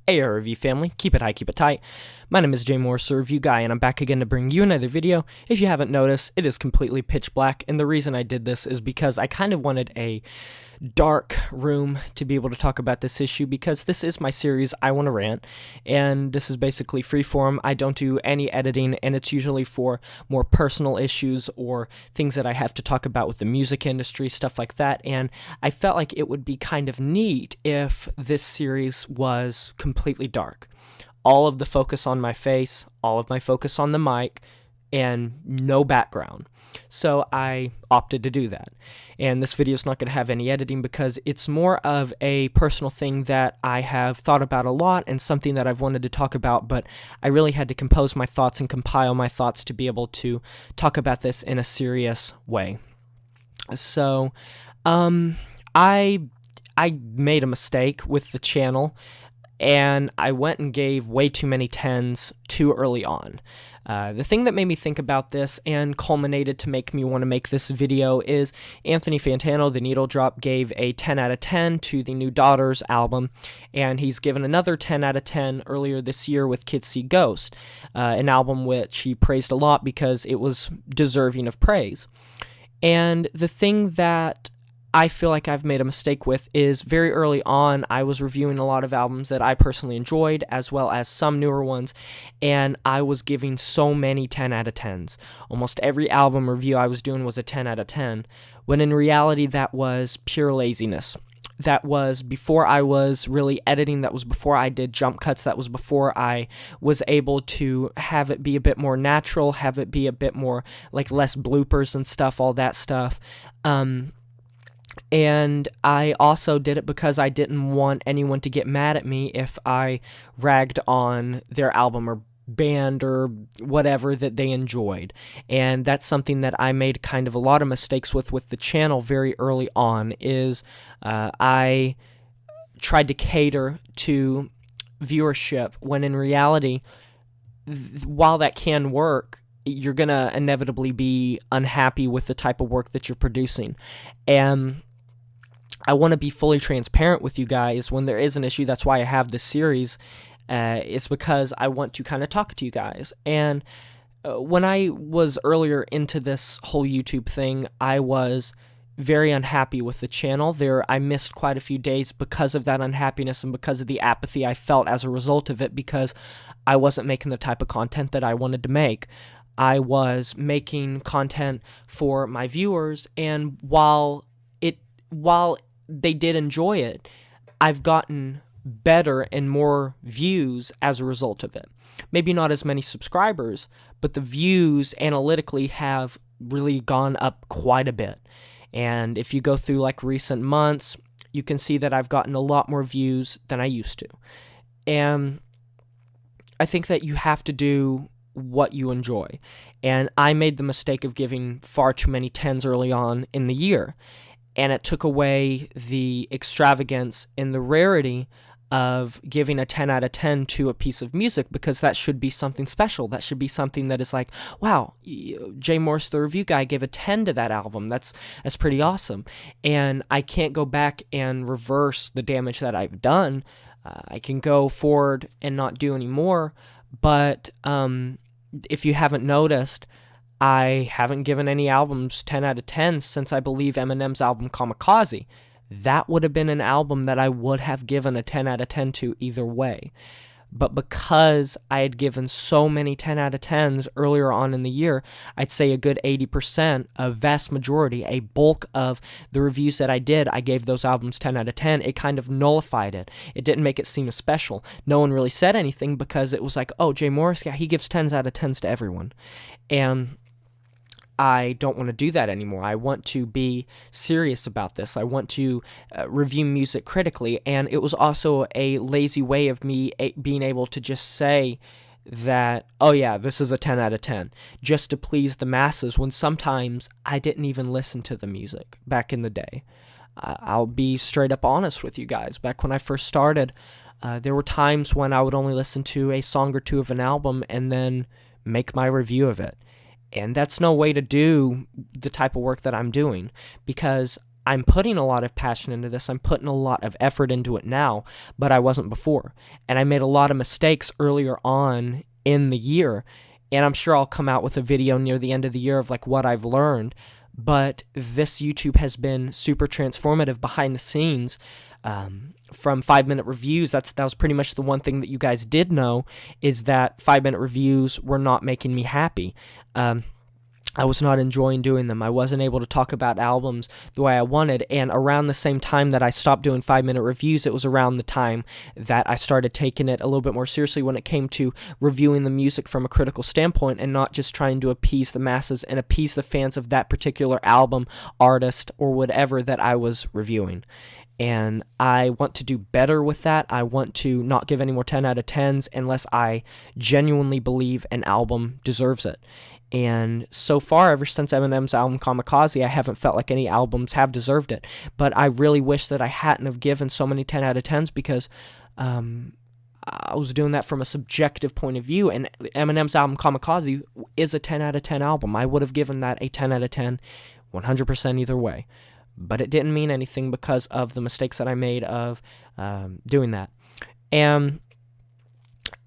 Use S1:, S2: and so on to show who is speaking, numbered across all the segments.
S1: Hey review family, keep it high, keep it tight. My name is Jay Morris, the review guy, and I'm back again to bring you another video. If you haven't noticed, it is completely pitch black, and the reason I did this is because I kind of wanted a dark room to be able to talk about this issue, because this is my series, I Want to Rant, and this is basically freeform. I don't do any editing, and it's usually for more personal issues or things that I have to talk about with the music industry, stuff like that, and I felt like it would be kind of neat if this series was completely dark. All of the focus on my face, all of my focus on the mic, and no background. So I opted to do that. And this video is not going to have any editing because it's more of a personal thing that I have thought about a lot and something that I've wanted to talk about, but I really had to compose my thoughts and compile my thoughts to be able to talk about this in a serious way. So, I made a mistake with the channel, and I went and gave way too many 10s too early on. The thing that made me think about this and culminated to make me want to make this video is Anthony Fantano, the Needle Drop, gave a 10 out of 10 to the new Daughters album, and he's given another 10 out of 10 earlier this year with Kids See Ghost, an album which he praised a lot because it was deserving of praise. And the thing that I feel like I've made a mistake with is very early on I was reviewing a lot of albums that I personally enjoyed as well as some newer ones, and I was giving so many 10 out of 10s. Almost every album review I was doing was a 10 out of 10, when in reality that was pure laziness. That was before I was really editing, that was before I did jump cuts, that was before I was able to have it be a bit more natural, have it be a bit more like less bloopers and stuff, all that stuff. And I also did it because I didn't want anyone to get mad at me if I ragged on their album or band or whatever that they enjoyed. And that's something that I made kind of a lot of mistakes with the channel very early on, is I tried to cater to viewership when in reality, while that can work, you're going to inevitably be unhappy with the type of work that you're producing. And I want to be fully transparent with you guys when there is an issue. That's why I have this series. It's because I want to kind of talk to you guys. And when I was earlier into this whole YouTube thing, I was very unhappy with the channel. I missed quite a few days because of that unhappiness and because of the apathy I felt as a result of it, because I wasn't making the type of content that I wanted to make. I was making content for my viewers, and while they did enjoy it, I've gotten better and more views as a result of it. Maybe not as many subscribers, but the views analytically have really gone up quite a bit. And if you go through like recent months, you can see that I've gotten a lot more views than I used to. And I think that you have to do what you enjoy. And I made the mistake of giving far too many 10s early on in the year. And it took away the extravagance and the rarity of giving a 10 out of 10 to a piece of music, because that should be something special. That should be something that is like, wow, Jay Morris, the review guy, gave a 10 to that album. That's pretty awesome. And I can't go back and reverse the damage that I've done. I can go forward and not do any more, but if you haven't noticed, I haven't given any albums 10 out of 10 since I believe Eminem's album Kamikaze. That would have been an album that I would have given a 10 out of 10 to either way. But because I had given so many 10 out of 10s earlier on in the year, I'd say a good 80%, a vast majority, a bulk of the reviews that I did, I gave those albums 10 out of 10. It kind of nullified it. It didn't make it seem as special. No one really said anything because it was like, oh, Jay Morris, yeah, he gives 10s out of 10s to everyone. And I don't want to do that anymore. I want to be serious about this. I want to review music critically, and it was also a lazy way of me being able to just say that, oh yeah, this is a 10 out of 10, just to please the masses, when sometimes I didn't even listen to the music back in the day. I'll be straight up honest with you guys. Back when I first started, there were times when I would only listen to a song or two of an album and then make my review of it. And that's no way to do the type of work that I'm doing, because I'm putting a lot of passion into this. I'm putting a lot of effort into it now, but I wasn't before. And I made a lot of mistakes earlier on in the year, and I'm sure I'll come out with a video near the end of the year of like what I've learned. But this YouTube has been super transformative behind the scenes. From 5-minute reviews, that was pretty much the one thing that you guys did know, is that 5-minute reviews were not making me happy. I was not enjoying doing them. I wasn't able to talk about albums the way I wanted, and around the same time that I stopped doing 5-minute reviews, it was around the time that I started taking it a little bit more seriously when it came to reviewing the music from a critical standpoint and not just trying to appease the masses and appease the fans of that particular album, artist, or whatever that I was reviewing. And I want to do better with that. I want to not give any more 10 out of 10s unless I genuinely believe an album deserves it. And so far, ever since Eminem's album Kamikaze, I haven't felt like any albums have deserved it. But I really wish that I hadn't have given so many 10 out of 10s, because I was doing that from a subjective point of view, and Eminem's album Kamikaze is a 10 out of 10 album. I would have given that a 10 out of 10, 100% either way. But it didn't mean anything because of the mistakes that I made of doing that. And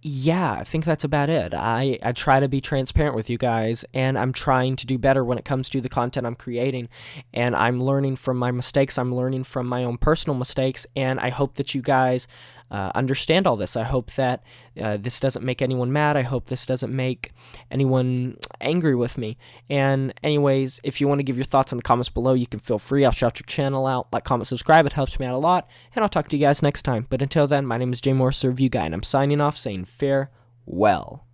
S1: yeah, I think that's about it. I try to be transparent with you guys, and I'm trying to do better when it comes to the content I'm creating, and I'm learning from my mistakes. I'm learning from my own personal mistakes, and I hope that you guys understand all this. I hope that this doesn't make anyone mad. I hope this doesn't make anyone angry with me. And anyways, if you want to give your thoughts in the comments below, you can feel free. I'll shout your channel out. Like, comment, subscribe. It helps me out a lot. And I'll talk to you guys next time. But until then, my name is Jay Morris, the Review Guy, and I'm signing off saying farewell.